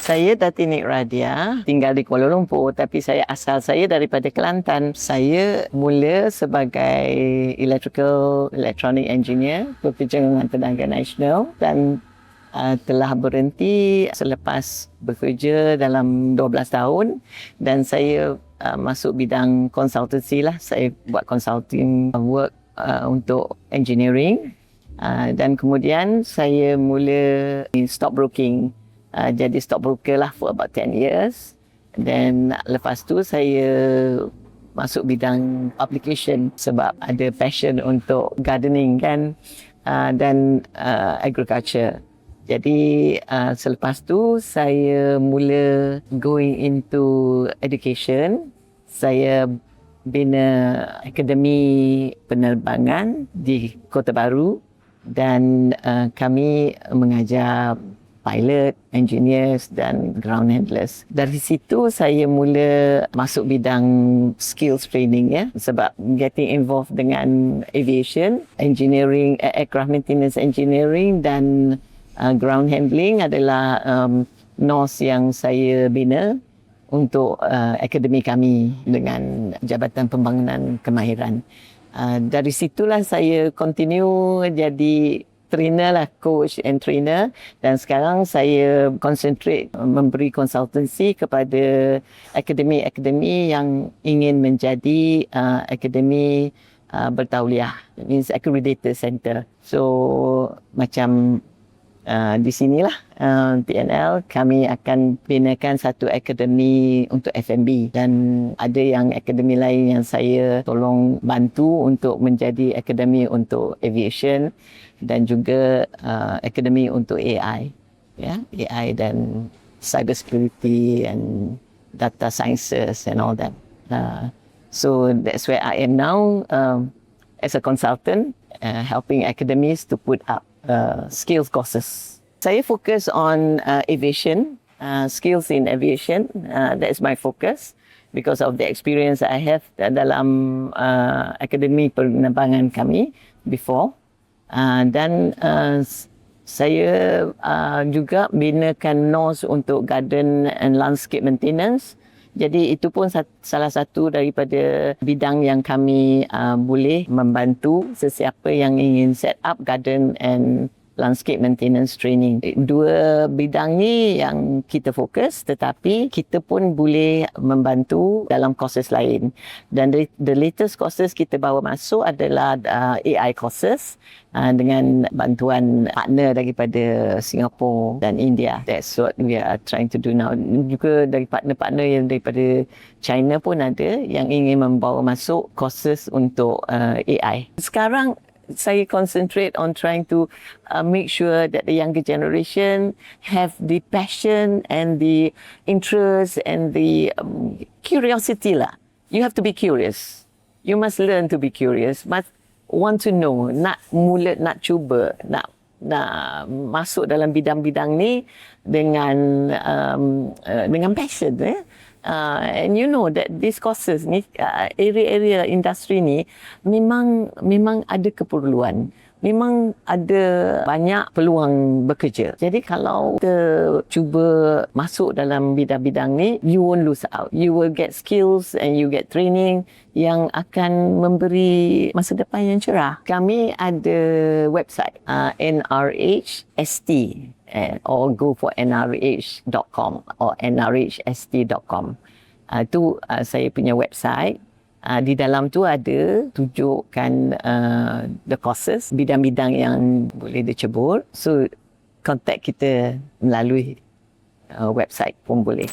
Saya Datin Nik Radia, tinggal di Kuala Lumpur tapi asal saya daripada Kelantan. Saya mula sebagai electronic engineer bekerja dengan Tenaga Nasional dan telah berhenti selepas bekerja dalam 12 tahun dan saya masuk bidang konsultansi lah. Saya buat consulting work untuk engineering dan kemudian saya mula stockbroking. Jadi stockbroker lah for about 10 years. Dan lepas tu saya masuk bidang application sebab ada passion untuk gardening kan dan agriculture. Jadi selepas tu saya mula going into education. Saya bina akademi penerbangan di Kota Baru dan kami mengajar pilot, engineers dan ground handlers. Dari situ saya mula masuk bidang skills training ya, sebab getting involved dengan aviation, engineering, aircraft maintenance engineering dan ground handling adalah NOS yang saya bina untuk akademi kami dengan Jabatan Pembangunan Kemahiran. Dari situlah saya continue jadi trainer lah, coach and trainer, dan sekarang saya concentrate memberi konsultansi kepada akademi-akademi yang ingin menjadi akademi bertauliah, means accredited center. So macam di sinilah PNL kami akan binakan satu akademi untuk F&B dan ada yang akademi lain yang saya tolong bantu untuk menjadi akademi untuk aviation dan juga akademi untuk AI, ya, AI dan cyber security and data sciences and all that. So that's where I am now as a consultant, helping academies to put up skills courses. Saya fokus on aviation, skills in aviation. That's my focus because of the experience I have dalam akademi penerbangan kami before. Dan saya juga binakan NOS untuk garden and landscape maintenance. Jadi itu pun salah satu daripada bidang yang kami boleh membantu sesiapa yang ingin set up garden and landscape maintenance training. Dua bidang ni yang kita fokus, tetapi kita pun boleh membantu dalam courses lain. Dan the latest courses kita bawa masuk adalah AI courses dengan bantuan partner daripada Singapura dan India. That's what we are trying to do now. Juga dari partner-partner yang daripada China pun ada yang ingin membawa masuk courses untuk AI. Sekarang saya concentrate on trying to make sure that the younger generation have the passion and the interest and the curiosity lah. You have to be curious. You must learn to be curious. Must want to know. Nak mula, nak cuba, nak masuk dalam bidang-bidang ni dengan passion. And you know that these courses ni, area-area industri ni memang ada keperluan. Memang ada banyak peluang bekerja. Jadi kalau kita cuba masuk dalam bidang-bidang ni, you won't lose out. You will get skills and you get training yang akan memberi masa depan yang cerah. Kami ada website NRHST or go for nrh.com or nrhst.com. Itu saya punya website. Di dalam tu ada tunjukkan the courses, bidang-bidang yang boleh dicebur. So contact kita melalui website pun boleh.